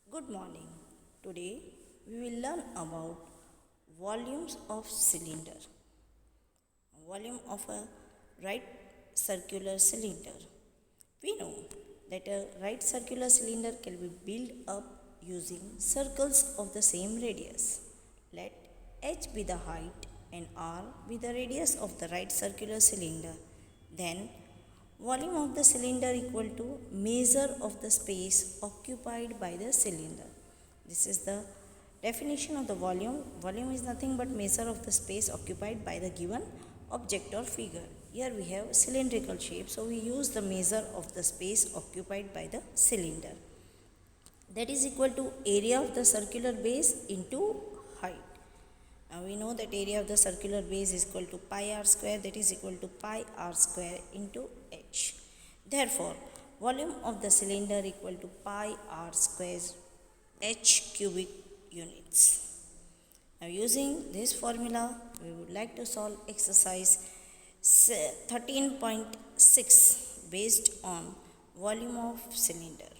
Good morning. Today we will learn about volumes of cylinder. Volume of a right circular cylinder. We know that a right circular cylinder can be built up using circles of the same radius. Let h be the height and r be the radius of the right circular cylinder. Then volume of the cylinder equal to measure of the space occupied by the cylinder. This is the definition of the volume. Volume is nothing but measure of the space occupied by the given object or figure. Here we have cylindrical shape, so we use the measure of the space occupied by the cylinder. That is equal to area of the circular base into height. Now we know that area of the circular base is equal to pi r square, that is equal to pi r square into h. Therefore, volume of the cylinder equal to pi r square h cubic units. Now using this formula, we would like to solve exercise 13.6 based on volume of cylinder.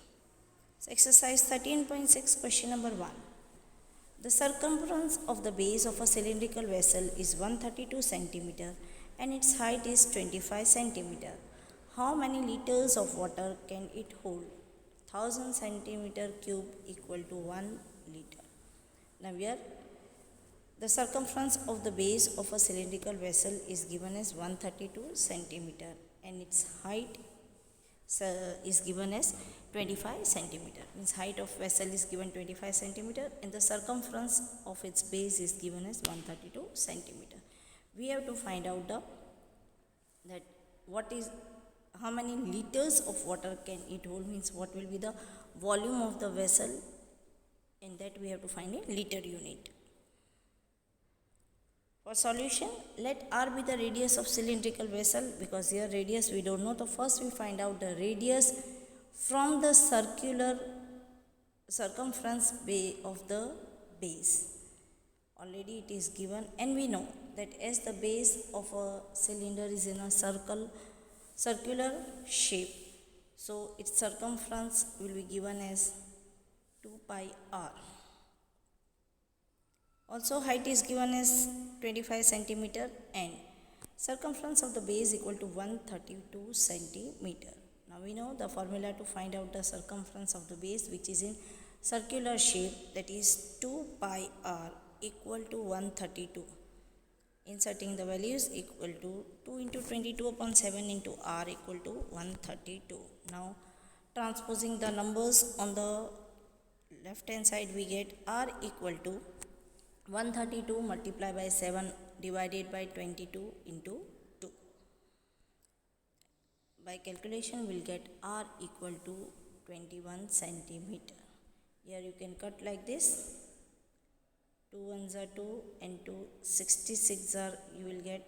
So exercise 13.6, question number 1. The circumference of the base of a cylindrical vessel is 132 cm and its height is 25 cm. How many liters of water can it hold? 1000 cm cube equal to 1 liter. Now here the circumference of the base of a cylindrical vessel is given as 132 cm and its height is given as 25 centimeter. Means height of vessel is given 25 centimeter and the circumference of its base is given as 132 centimeter. We have to find out that how many liters of water can it hold, means what will be the volume of the vessel, and that we have to find in liter unit. For solution, let r be the radius of cylindrical vessel, because here radius we don't know. So first we find out the radius from the circular circumference of the base. Already it is given, and we know that as the base of a cylinder is in a circular shape, so its circumference will be given as 2 pi r. Also height is given as 25 centimeter and circumference of the base equal to 132 centimeter. Now we know the formula to find out the circumference of the base, which is in circular shape, that is 2 pi r equal to 132. Inserting the values equal to 2 into 22 upon 7 into r equal to 132. Now transposing the numbers on the left hand side, we get r equal to 132 multiplied by 7 divided by 22 into 2. By calculation we will get r equal to 21 centimeter. Here you can cut like this. 2 ones are 2 and 2 66 are, you will get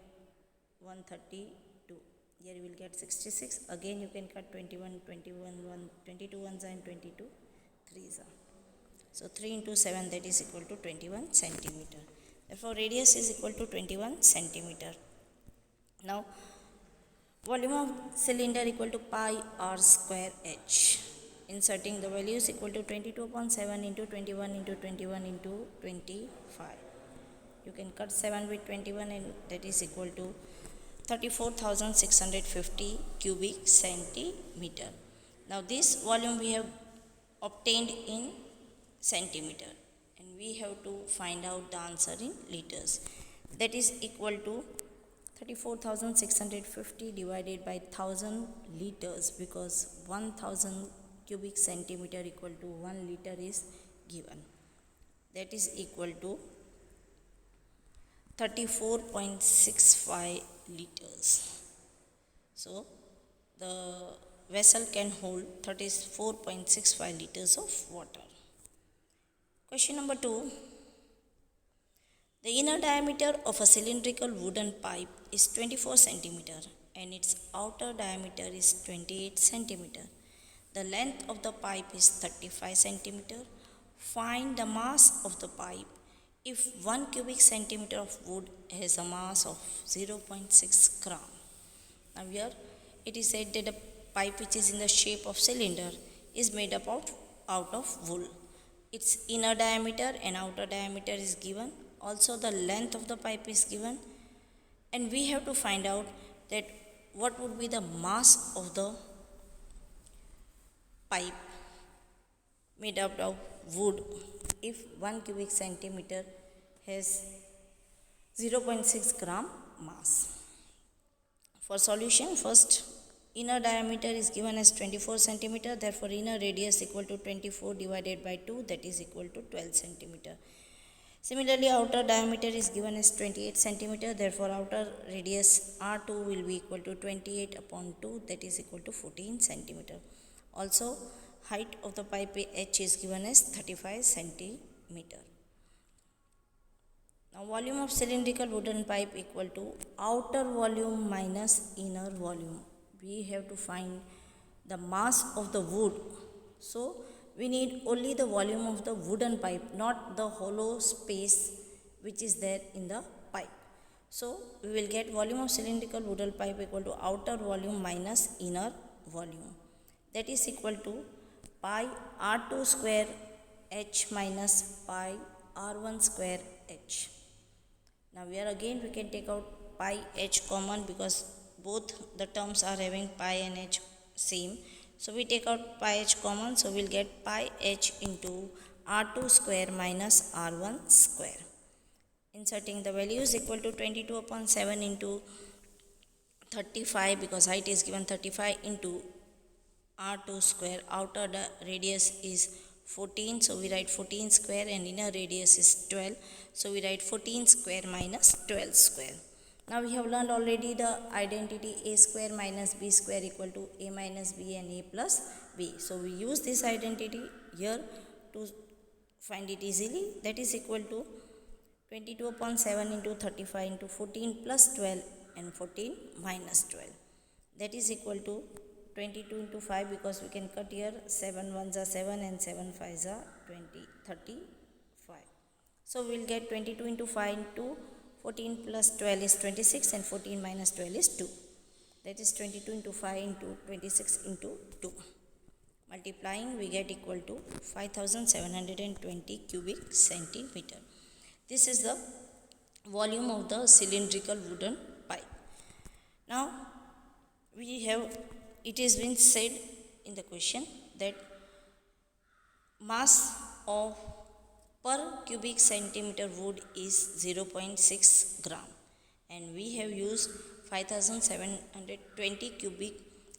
132. Here you will get 66. Again you can cut 21, 22 ones and 22 threes are. So 3 into 7, that is equal to 21 centimeter. Therefore radius is equal to 21 centimeter. Now volume of cylinder equal to pi r square h. Inserting the values equal to 22 upon 7 into 21 into 21 into 25. You can cut 7 with 21 and that is equal to 34,650 cubic centimeter. Now this volume we have obtained in centimeter and we have to find out the answer in liters. That is equal to 34,650 divided by 1000 liters, because 1000 cubic centimeter equal to 1 liter is given. That is equal to 34.65 liters. So the vessel can hold 34.65 liters of water. Question number 2. The inner diameter of a cylindrical wooden pipe is 24 centimeter and its outer diameter is 28 centimeter. The length of the pipe is 35 centimeter. Find the mass of the pipe if 1 cubic centimeter of wood has a mass of 0.6 gram. Now here it is said that the pipe which is in the shape of cylinder is made up out of wool. its inner diameter and outer diameter is given. Also the length of the pipe is given, and we have to find out that what would be the mass of the pipe made out of wood if 1 cubic centimeter has 0.6 gram mass. For solution, first inner diameter is given as 24 centimeter, therefore inner radius equal to 24 divided by 2, that is equal to 12 centimeter. Similarly, outer diameter is given as 28 centimeter, therefore outer radius R2 will be equal to 28 upon 2, that is equal to 14 centimeter. Also, height of the pipe H is given as 35 centimeter. Now, volume of cylindrical wooden pipe equal to outer volume minus inner volume. We have to find the mass of the wood. So, we need only the volume of the wooden pipe, not the hollow space which is there in the pipe. So, we will get volume of cylindrical wooden pipe equal to outer volume minus inner volume. That is equal to pi R2 square H minus pi R1 square H. Now here again we can take out pi H common because both the terms are having pi and H same. So we take out pi H common, so we'll get pi H into R2 square minus R1 square. Inserting the values equal to 22 upon 7 into 35, because height is given 35, into R2 square. Outer radius is 14, so we write 14 square, and inner radius is 12, so we write 14 square minus 12 square. Now we have learned already the identity a square minus b square equal to a minus b and a plus b. So we use this identity here to find it easily. That is equal to 22 upon 7 into 35 into 14 plus 12 and 14 minus 12. That is equal to 22 into 5, because we can cut here 7 ones are 7 and 7 5s are 20, 35. So we will get 22 into 5 into 14 plus 12 is 26, and 14 minus 12 is 2. That is 22 into 5 into 26 into 2. Multiplying, we get equal to 5720 cubic centimeter. This is the volume of the cylindrical wooden pipe. Now we have, it has been said in the question that mass of per cubic centimeter wood is 0.6 gram, and we have used 5720 cubic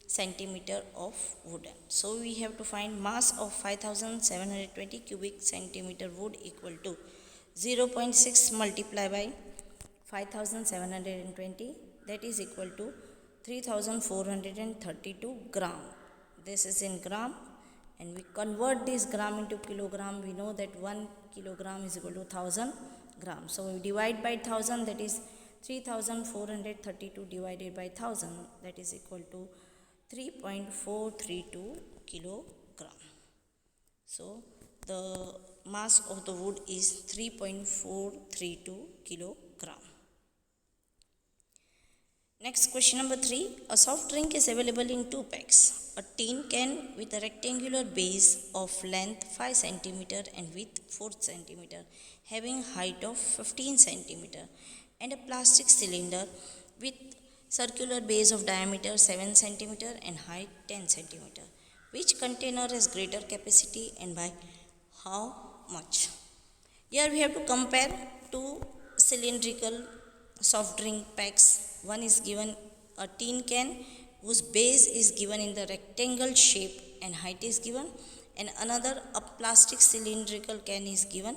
centimeter of wooden. So we have to find mass of 5720 cubic centimeter wood equal to 0.6 multiplied by 5720, that is equal to 3432 gram. This is in gram, and we convert this gram into kilogram. We know that 1 kilogram is equal to 1000 grams. So we divide by 1000, that is 3432 divided by 1000, that is equal to 3.432 kilogram. So the mass of the wood is 3.432 kilogram. Next, question number 3. A soft drink is available in 2 packs. A tin can with a rectangular base of length 5 cm and width 4 cm, having height of 15 cm, and a plastic cylinder with circular base of diameter 7 cm and height 10 cm. Which container has greater capacity and by how much? Here we have to compare two cylindrical soft drink packs. One is given a tin can whose base is given in the rectangle shape and height is given, and another a plastic cylindrical can is given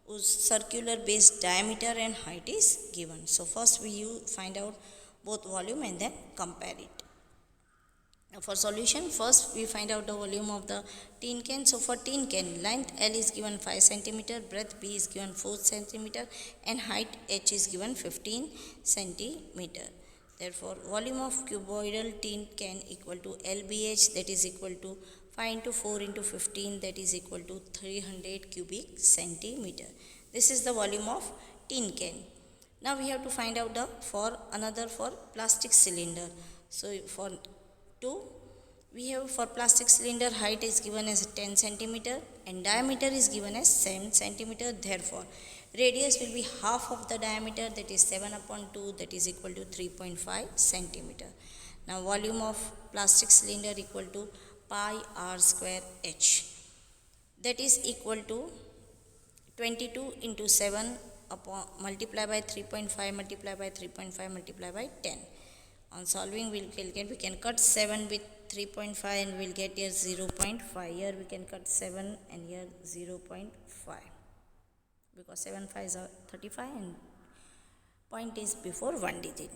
whose circular base diameter and height is given. So first we find out both volume and then compare it. Now for solution, first we find out the volume of the tin can. So for tin can, length L is given 5 cm, breadth B is given 4 cm, and height H is given 15 cm. Therefore, volume of cuboidal tin can equal to LBH, that is equal to 5 into 4 into 15, that is equal to 300 cubic centimeter. This is the volume of tin can. Now we have to find out the for plastic cylinder. So for 2, We have for plastic cylinder height is given as 10 centimeter and diameter is given as 7 centimeter. Therefore, radius will be half of the diameter, that is 7 upon 2, that is equal to 3.5 centimeter. Now volume of plastic cylinder equal to pi r square h, that is equal to 22 into 7 upon multiply by 3.5 multiply by 3.5 multiply by 10. On solving we can cut 7 with 3.5 and we'll get here 0.5. Here we can cut 7 and here 0.5 because 7 5 are 35 and point is before one digit.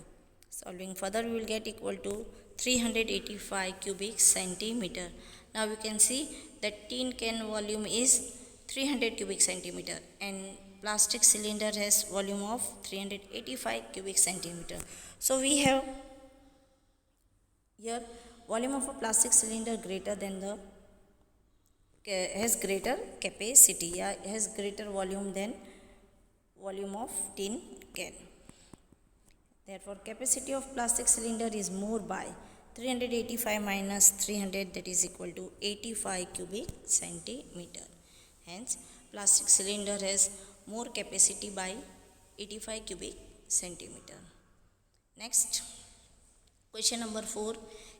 Solving further we will get equal to 385 cubic centimeter. Now we can see that tin can volume is 300 cubic centimeter and plastic cylinder has volume of 385 cubic centimeter. So we have here volume of a plastic cylinder greater than the has greater capacity, has greater volume than volume of tin can. Therefore, capacity of plastic cylinder is more by 385 minus 300, that is equal to 85 cubic centimeter. Hence, plastic cylinder has more capacity by 85 cubic centimeter. Next, question number 4.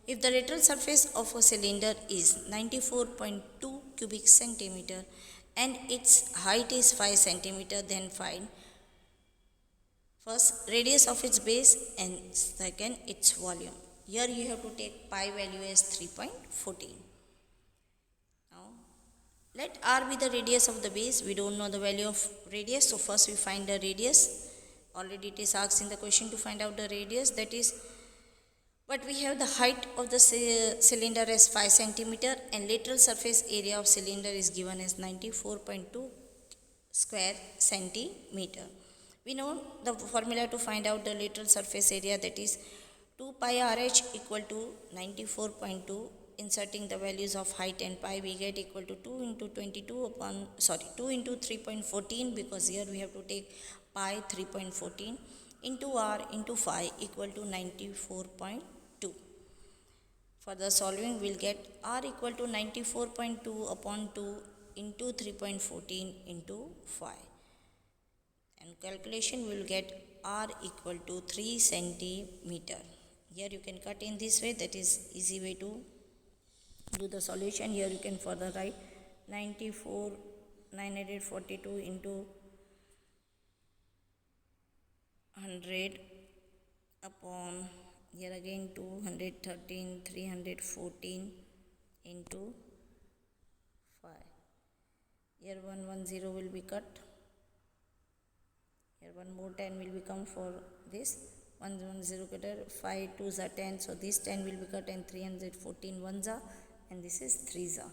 If the lateral surface of a cylinder is 94.2 cubic centimeter and its height is 5 centimeter, then find first radius of its base and second its volume. Here you have to take pi value as 3.14. Now let r be the radius of the base. We don't know the value of radius, so first we find the radius. Already it is asked in the question to find out the radius, that is, but we have the height of the cylinder as 5 centimeter and lateral surface area of cylinder is given as 94.2 square centimeter. We know the formula to find out the lateral surface area, that is 2 pi RH equal to 94.2. Inserting the values of height and pi, we get equal to 2 into 2 into 3.14, because here we have to take pi 3.14 into r into 5 equal to 94.2. For the solving we will get r equal to 94.2 upon 2 into 3.14 into 5. And calculation we will get r equal to 3 centimeter. Here you can cut in this way, that is easy way to do the solution. Here you can further write 942 into 100 upon here again 213 314 into 5. Here 110 will be cut. Here one more 10 will become for this 110 cutter, 5 2s are 10, so this 10 will be cut and 314 ones are, and this is 3s are.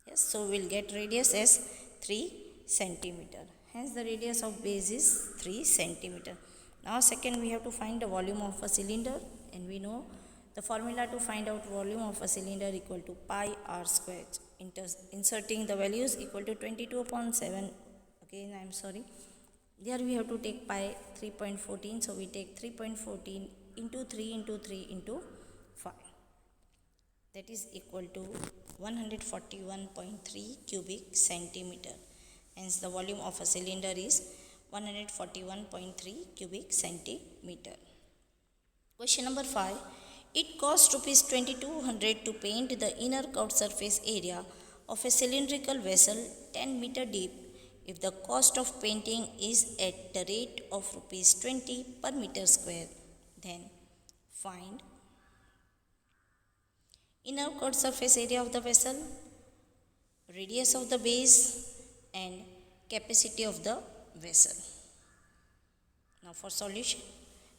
Yes, so we will get radius as 3 centimeter. Hence the radius of base is 3 centimeter. Now second we have to find the volume of a cylinder, and we know the formula to find out volume of a cylinder equal to pi r square. Inserting the values equal to 22 upon 7. Again I am sorry. There we have to take pi 3.14, so we take 3.14 into 3 into 3 into 5. That is equal to 141.3 cubic centimeter. Hence the volume of a cylinder is 141.3 cubic centimeter. Question number 5. It costs rupees 2200 to paint the inner curved surface area of a cylindrical vessel 10 meter deep. If the cost of painting is at the rate of rupees 20 per meter square, then find inner curved surface area of the vessel, radius of the base, and capacity of the vessel. Now for solution,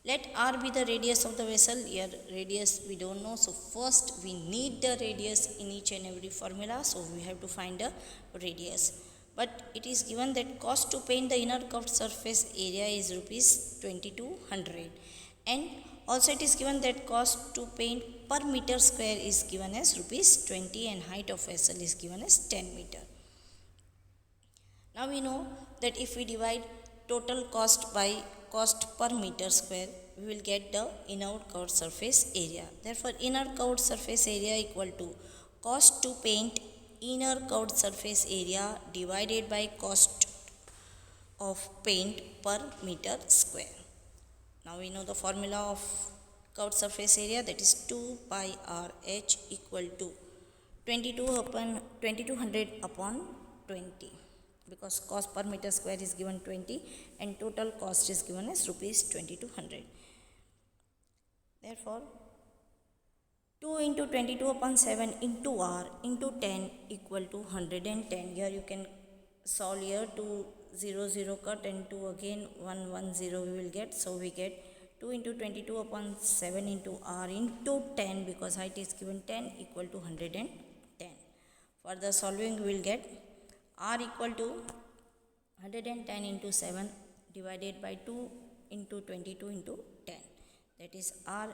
let r be the radius of the vessel. Here radius we don't know, so first we need the radius in each and every formula, so we have to find the radius. But it is given that cost to paint the inner curved surface area is rupees 2200, and also it is given that cost to paint per meter square is given as rupees 20 and height of vessel is given as 10 meter. Now we know that if we divide total cost by cost per meter square, we will get the inner curved surface area. Therefore, inner curved surface area equal to cost to paint inner curved surface area divided by cost of paint per meter square. Now we know the formula of curved surface area, that is 2 pi r h equal to 2200 upon 20, because cost per meter square is given 20 and total cost is given as rupees 2200. Therefore 2 into 22 upon 7 into r into 10 equal to 110. Here you can solve here. 2 0 0 cut and 2 again 1 1 0 we will get. So we get 2 into 22 upon 7 into r into 10, because height is given 10, equal to 110. Further solving we will get r equal to 110 into 7 divided by 2 into 22 into 10, that is r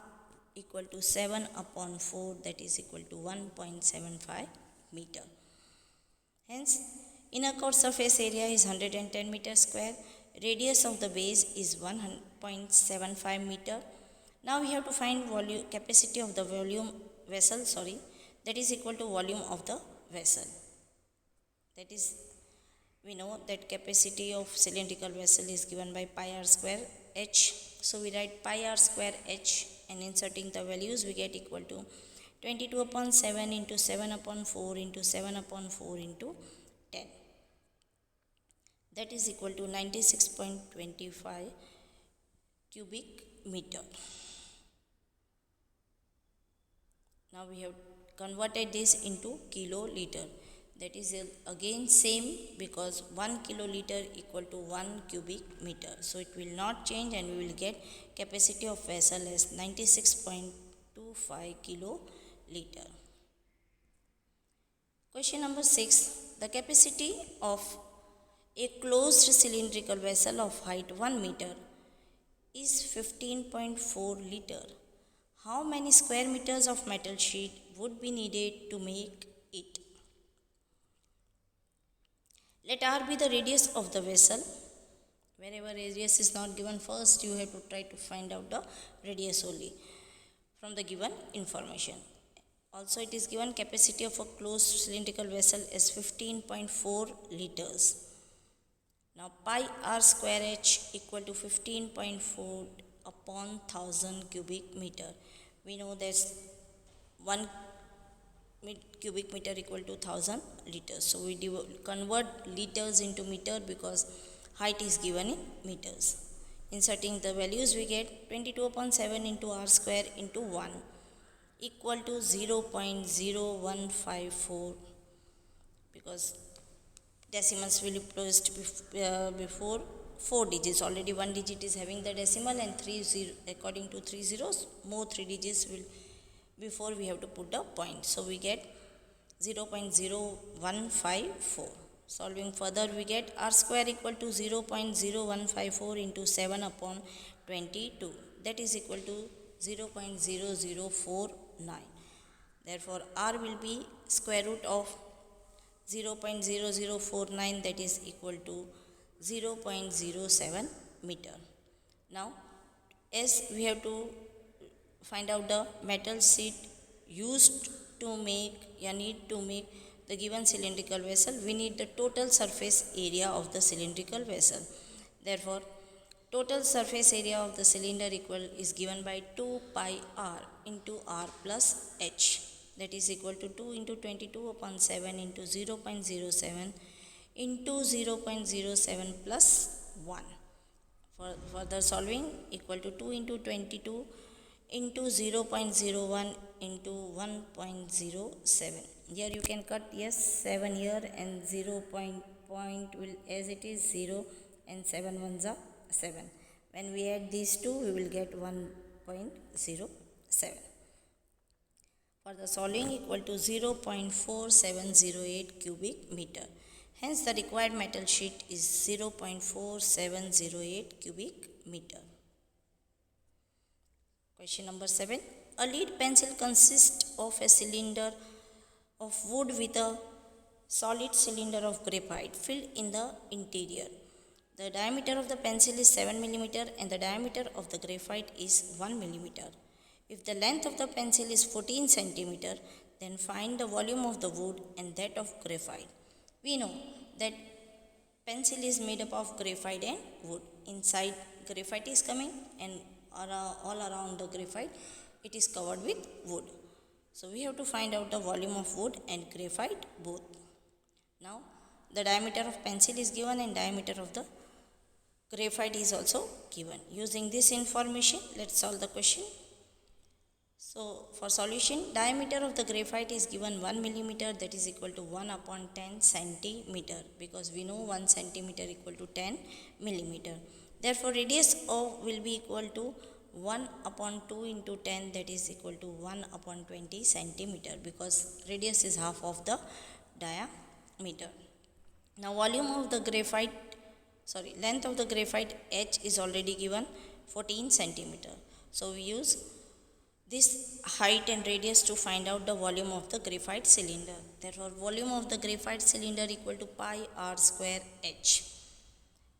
equal to 7 upon 4, that is equal to 1.75 meter. Hence, inner curved surface area is 110 meter square. Radius of the base is 1.75 meter. Now we have to find capacity of the vessel, that is equal to volume of the vessel. That is, we know that capacity of cylindrical vessel is given by pi r square h. So we write pi r square h, and inserting the values we get equal to 22 upon 7 into 7 upon 4 into 7 upon 4 into 10. That is equal to 96.25 cubic meter. Now we have converted this into kiloliter. That is again same, because 1 kiloliter equal to 1 cubic meter. So it will not change, and we will get capacity of vessel as 96.25 kiloliter. Question number 6. The capacity of a closed cylindrical vessel of height 1 meter is 15.4 liter. How many square meters of metal sheet would be needed to make it? Let r be the radius of the vessel. Wherever radius is not given, first you have to try to find out the radius only from the given information. Also it is given capacity of a closed cylindrical vessel is 15.4 liters. Now pi r square h equal to 15.4 upon 1000 cubic meter. We know that 1 cubic meter equal to 1000 liters. So we convert liters into meter, because height is given in meters. Inserting the values we get 22 upon 7 into r square into 1 equal to 0.0154, because decimals will be placed before 4 digits. Already 1 digit is having the decimal, and 3 according to 3 zeros, more 3 digits will before we have to put the point. So we get 0.0154. Solving further we get r square equal to 0.0154 into 7 upon 22, that is equal to 0.0049. Therefore r will be square root of 0.0049, that is equal to 0.07 meter. Now as we have to find out the metal sheet used to make the given cylindrical vessel, we need the total surface area of the cylindrical vessel. Therefore total surface area of the cylinder is given by 2 pi r into r plus h, that is equal to 2 into 22 upon 7 into 0.07 into 0.07 plus 1. For further solving, equal to 2 into 22 into 0.01 into 1.07. Here you can cut 7 here, and 0 point will as it is 0, and 7 ones are 7. When we add these two, we will get 1.07. For the solving, equal to 0.4708 cubic meter. Hence the required metal sheet is 0.4708 cubic meter. Question number 7. A lead pencil consists of a cylinder of wood with a solid cylinder of graphite filled in the interior. The diameter of the pencil is 7 millimeter and the diameter of the graphite is 1 millimeter. If the length of the pencil is 14 centimeter, then find the volume of the wood and that of graphite. We know that pencil is made up of graphite and wood. Inside graphite is coming and all around the graphite it is covered with wood. So we have to find out the volume of wood and graphite both. Now the diameter of pencil is given and diameter of the graphite is also given. Using this information, let's solve the question. So for solution, diameter of the graphite is given 1 millimeter, that is equal to 1 upon 10 centimeter, because we know 1 centimeter equal to 10 millimeter. Therefore radius of will be equal to 1 upon 2 into 10, that is equal to 1 upon 20 centimeter, because radius is half of the diameter. Now volume of the graphite, length of the graphite H is already given 14 centimeter. So we use this height and radius to find out the volume of the graphite cylinder. Therefore volume of the graphite cylinder equal to pi r square H,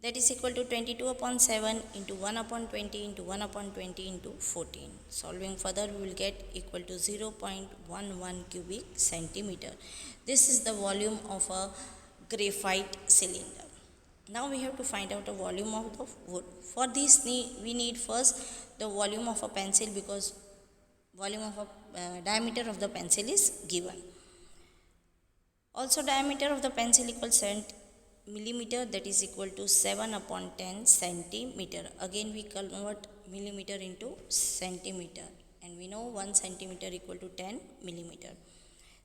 that is equal to 22 upon 7 into 1 upon 20 into 1 upon 20 into 14. Solving further, we will get equal to 0.11 cubic centimeter. This is the volume of a graphite cylinder. Now we have to find out the volume of the wood. For this we need first the volume of a pencil, because volume of a diameter of the pencil is given. Also diameter of the pencil equals 7 millimeter, that is equal to 7 upon 10 centimeter. Again we convert millimeter into centimeter and we know 1 centimeter equal to 10 millimeter.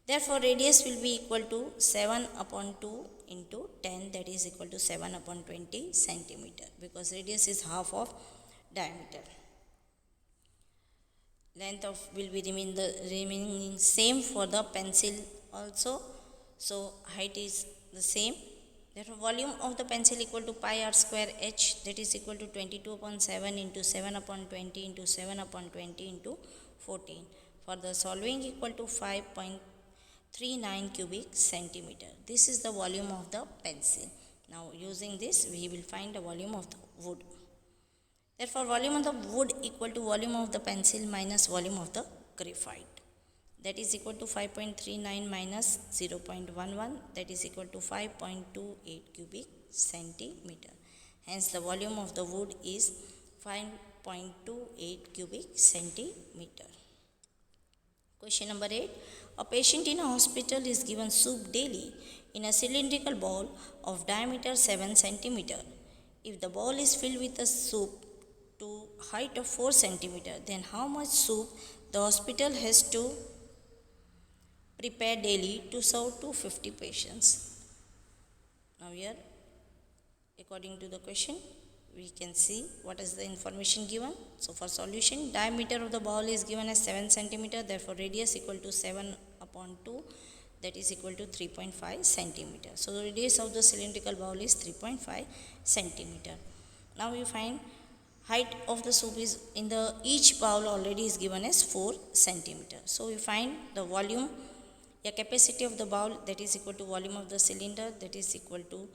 Therefore radius will be equal to 7 upon 2 into 10, that is equal to 7 upon 20 centimeter, because radius is half of diameter. Length of will be remaining same for the pencil also. So height is the same. Therefore volume of the pencil equal to pi r square H, that is equal to 22 upon 7 into 7 upon 20 into 7 upon 20 into 14. For the solving equal to 5.39 cubic centimeter. This is the volume of the pencil. Now using this we will find the volume of the wood. Therefore volume of the wood equal to volume of the pencil minus volume of the graphite, that is equal to 5.39 minus 0.11, that is equal to 5.28 cubic centimeter. Hence the volume of the wood is 5.28 cubic centimeter. Question number 8. A patient in a hospital is given soup daily in a cylindrical bowl of diameter 7 centimeter. If the bowl is filled with a soup to height of 4 centimeter, then how much soup the hospital has to prepare daily to serve 250 patients? Now here, according to the question, we can see what is the information given. So for solution, diameter of the bowl is given as 7 centimeter, therefore radius equal to 7 upon 2, that is equal to 3.5 centimeter. So the radius of the cylindrical bowl is 3.5 centimeter. Now we find height of the soup is in the each bowl already is given as 4 centimeter. So we find the volume, capacity of the bowl, that is equal to volume of the cylinder, that is equal to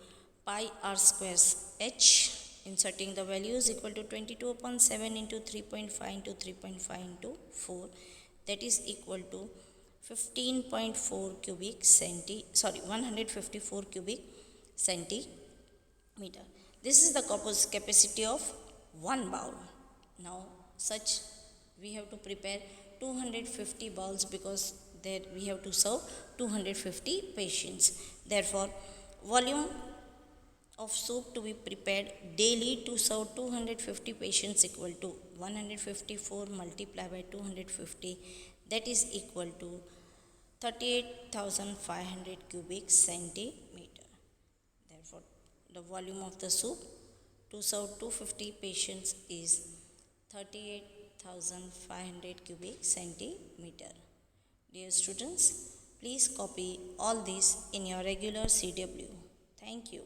pi r squares H. Inserting the values equal to 22 upon 7 into 3.5 into 3.5 into 4, that is equal to 154 cubic centimeter. This is the capacity of one bowl. Now such we have to prepare 250 bowls, because there we have to serve 250 patients. Therefore volume of soup to be prepared daily to serve 250 patients equal to 154 multiplied by 250, that is equal to 38,500 cubic centimeter. Therefore the volume of the soup to serve 250 patients is 38,500 cubic centimeter. Dear students, please copy all this in your regular CW. Thank you.